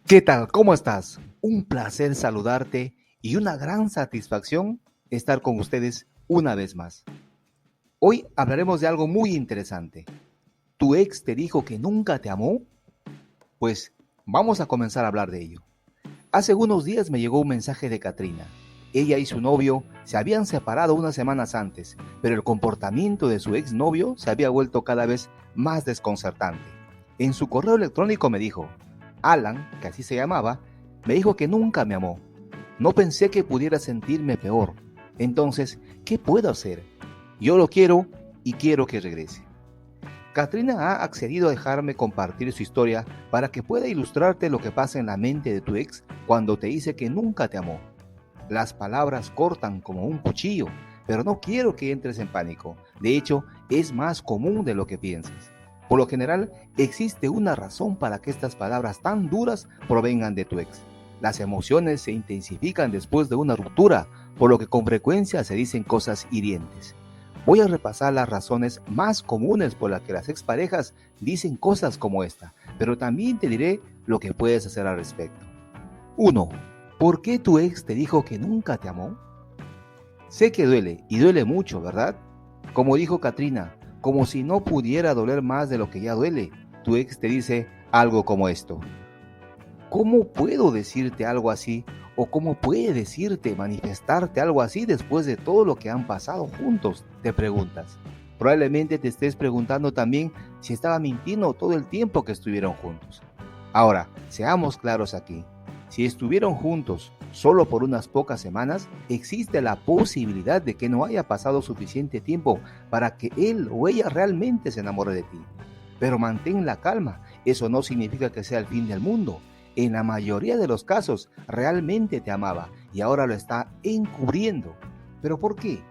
¿Qué tal? ¿Cómo estás? Un placer saludarte y una gran satisfacción estar con ustedes una vez más. Hoy hablaremos de algo muy interesante. ¿Tu ex te dijo que nunca te amó? Pues vamos a comenzar a hablar de ello. Hace unos días me llegó un mensaje de Katrina. Ella y su novio se habían separado unas semanas antes, pero el comportamiento de su exnovio se había vuelto cada vez más desconcertante. En su correo electrónico me dijo: Alan, que así se llamaba, me dijo que nunca me amó. No pensé que pudiera sentirme peor. Entonces, ¿qué puedo hacer? Yo lo quiero y quiero que regrese. Katrina ha accedido a dejarme compartir su historia para que pueda ilustrarte lo que pasa en la mente de tu ex cuando te dice que nunca te amó. Las palabras cortan como un cuchillo, pero no quiero que entres en pánico. De hecho, es más común de lo que piensas. Por lo general, existe una razón para que estas palabras tan duras provengan de tu ex. Las emociones se intensifican después de una ruptura, por lo que con frecuencia se dicen cosas hirientes. Voy a repasar las razones más comunes por las que las exparejas dicen cosas como esta, pero también te diré lo que puedes hacer al respecto. 1. ¿Por qué tu ex te dijo que nunca te amó? Sé que duele, y duele mucho, ¿verdad? Como dijo Katrina, como si no pudiera doler más de lo que ya duele, tu ex te dice algo como esto. ¿Cómo puedo decirte algo así? ¿O cómo puede decirte, manifestarte algo así después de todo lo que han pasado juntos? Te preguntas. Probablemente te estés preguntando también si estaba mintiendo todo el tiempo que estuvieron juntos. Ahora, seamos claros aquí. Si estuvieron juntos solo por unas pocas semanas, existe la posibilidad de que no haya pasado suficiente tiempo para que él o ella realmente se enamore de ti. Pero mantén la calma, eso no significa que sea el fin del mundo. En la mayoría de los casos realmente te amaba y ahora lo está encubriendo. ¿Pero por qué?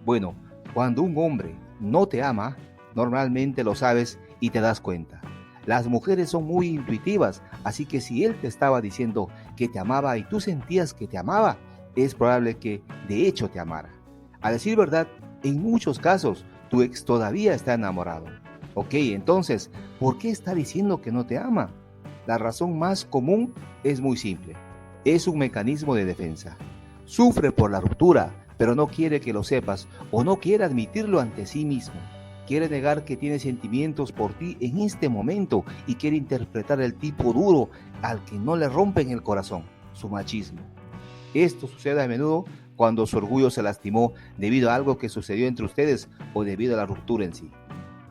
Bueno, cuando un hombre no te ama, normalmente lo sabes y te das cuenta. Las mujeres son muy intuitivas, así que si él te estaba diciendo que te amaba y tú sentías que te amaba, es probable que de hecho te amara. A decir verdad, en muchos casos tu ex todavía está enamorado. Ok, entonces, ¿por qué está diciendo que no te ama? La razón más común es muy simple. Es un mecanismo de defensa. Sufre por la ruptura, pero no quiere que lo sepas o no quiere admitirlo ante sí mismo. Quiere negar que tiene sentimientos por ti en este momento y quiere interpretar el tipo duro al que no le rompen el corazón, su machismo. Esto sucede a menudo cuando su orgullo se lastimó debido a algo que sucedió entre ustedes o debido a la ruptura en sí.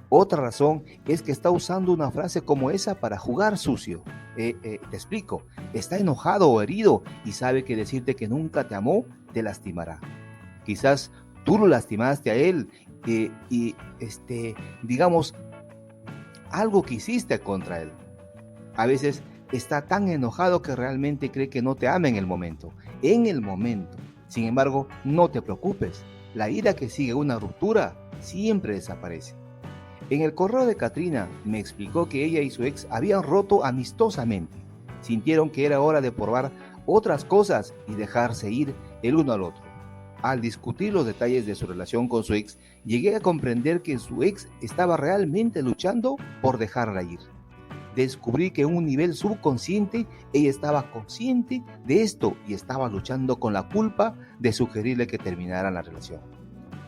Otra razón es que está usando una frase como esa para jugar sucio. Te explico, está enojado o herido y sabe que decirte que nunca te amó te lastimará. Quizás tú lo lastimaste a él digamos, algo que hiciste contra él. A veces está tan enojado que realmente cree que no te ama en el momento. En el momento. Sin embargo, no te preocupes. La ira que sigue una ruptura siempre desaparece. En el correo de Katrina me explicó que ella y su ex habían roto amistosamente. Sintieron que era hora de probar otras cosas y dejarse ir el uno al otro. Al discutir los detalles de su relación con su ex, llegué a comprender que su ex estaba realmente luchando por dejarla ir. Descubrí que en un nivel subconsciente ella estaba consciente de esto y estaba luchando con la culpa de sugerirle que terminaran la relación.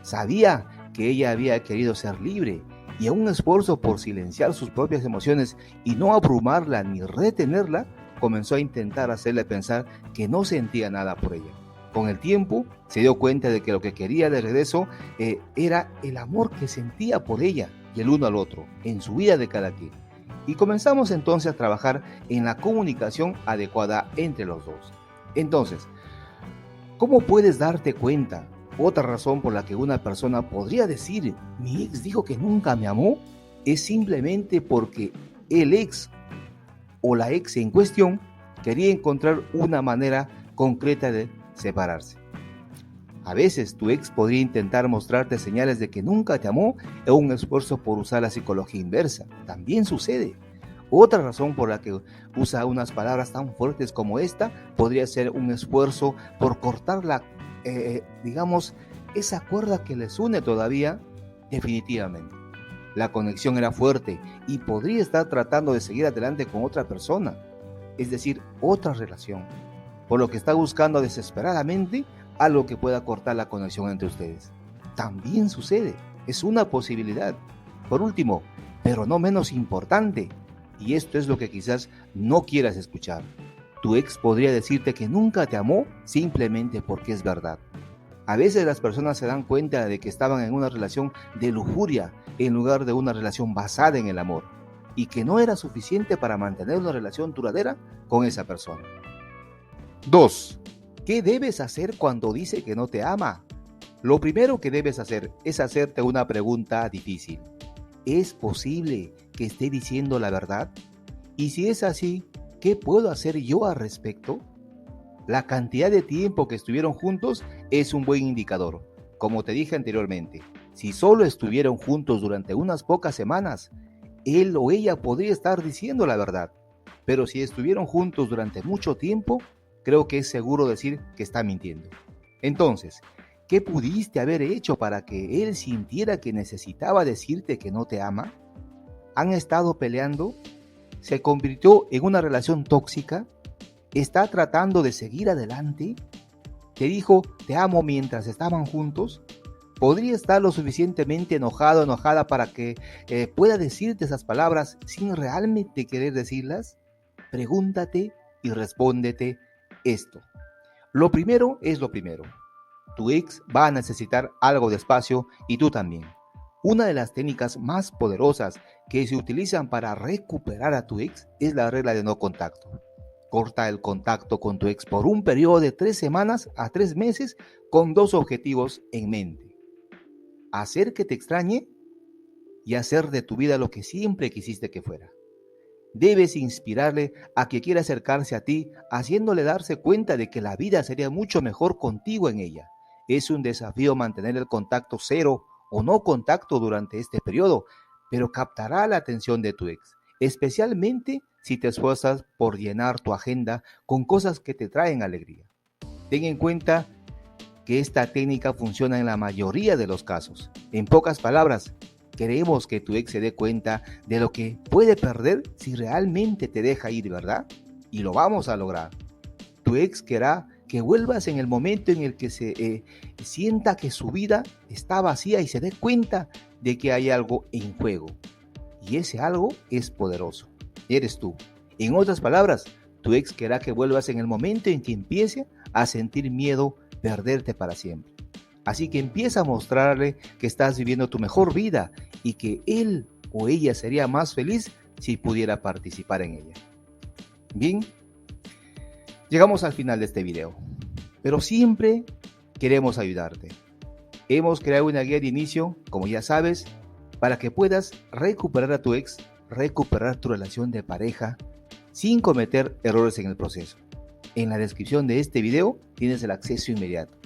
Sabía que ella había querido ser libre y en un esfuerzo por silenciar sus propias emociones y no abrumarla ni retenerla, comenzó a intentar hacerle pensar que no sentía nada por ella. Con el tiempo se dio cuenta de que lo que quería de regreso era el amor que sentía por ella y el uno al otro, en su vida de cada quien. Y comenzamos entonces a trabajar en la comunicación adecuada entre los dos. Entonces, ¿cómo puedes darte cuenta? Otra razón por la que una persona podría decir, mi ex dijo que nunca me amó, es simplemente porque el ex o la ex en cuestión quería encontrar una manera concreta de separarse. A veces tu ex podría intentar mostrarte señales de que nunca te amó en un esfuerzo por usar la psicología inversa. También sucede. Otra razón por la que usa unas palabras tan fuertes como esta podría ser un esfuerzo por cortar digamos, esa cuerda que les une todavía definitivamente. La conexión era fuerte y podría estar tratando de seguir adelante con otra persona. es decir, otra relación, por lo que está buscando desesperadamente algo que pueda cortar la conexión entre ustedes. También sucede, es una posibilidad. Por último, pero no menos importante, y esto es lo que quizás no quieras escuchar, tu ex podría decirte que nunca te amó simplemente porque es verdad. A veces las personas se dan cuenta de que estaban en una relación de lujuria en lugar de una relación basada en el amor, y que no era suficiente para mantener una relación duradera con esa persona. 2. ¿Qué debes hacer cuando dice que no te ama? Lo primero que debes hacer es hacerte una pregunta difícil. ¿Es posible que esté diciendo la verdad? Y si es así, ¿qué puedo hacer yo al respecto? La cantidad de tiempo que estuvieron juntos es un buen indicador. Como te dije anteriormente, si solo estuvieron juntos durante unas pocas semanas, él o ella podría estar diciendo la verdad. Pero si estuvieron juntos durante mucho tiempo, creo que es seguro decir que está mintiendo. Entonces, ¿qué pudiste haber hecho para que él sintiera que necesitaba decirte que no te ama? ¿Han estado peleando? ¿Se convirtió en una relación tóxica? ¿Está tratando de seguir adelante? ¿Te dijo te amo mientras estaban juntos? ¿Podría estar lo suficientemente enojado o enojada para que pueda decirte esas palabras sin realmente querer decirlas? Pregúntate y respóndete esto. Lo primero es lo primero. Tu ex va a necesitar algo de espacio y tú también. Una de las técnicas más poderosas que se utilizan para recuperar a tu ex es la regla de no contacto. Corta el contacto con tu ex por un periodo de 3 semanas a 3 meses con 2 objetivos en mente. Hacer que te extrañe y hacer de tu vida lo que siempre quisiste que fuera. Debes inspirarle a que quiera acercarse a ti, haciéndole darse cuenta de que la vida sería mucho mejor contigo en ella. Es un desafío mantener el contacto cero o no contacto durante este periodo, pero captará la atención de tu ex, especialmente si te esfuerzas por llenar tu agenda con cosas que te traen alegría. Ten en cuenta que esta técnica funciona en la mayoría de los casos. En pocas palabras, queremos que tu ex se dé cuenta de lo que puede perder si realmente te deja ir, ¿verdad? Y lo vamos a lograr. Tu ex querrá que vuelvas en el momento en el que se sienta que su vida está vacía y se dé cuenta de que hay algo en juego. Y ese algo es poderoso. Eres tú. En otras palabras, tu ex querrá que vuelvas en el momento en que empiece a sentir miedo perderte para siempre. Así que empieza a mostrarle que estás viviendo tu mejor vida y que él o ella sería más feliz si pudiera participar en ella. Bien, llegamos al final de este video, pero siempre queremos ayudarte. Hemos creado una guía de inicio, como ya sabes, para que puedas recuperar a tu ex, recuperar tu relación de pareja sin cometer errores en el proceso. En la descripción de este video tienes el acceso inmediato.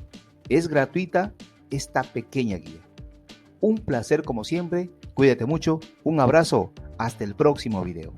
Es gratuita esta pequeña guía. Un placer como siempre, cuídate mucho, un abrazo, hasta el próximo video.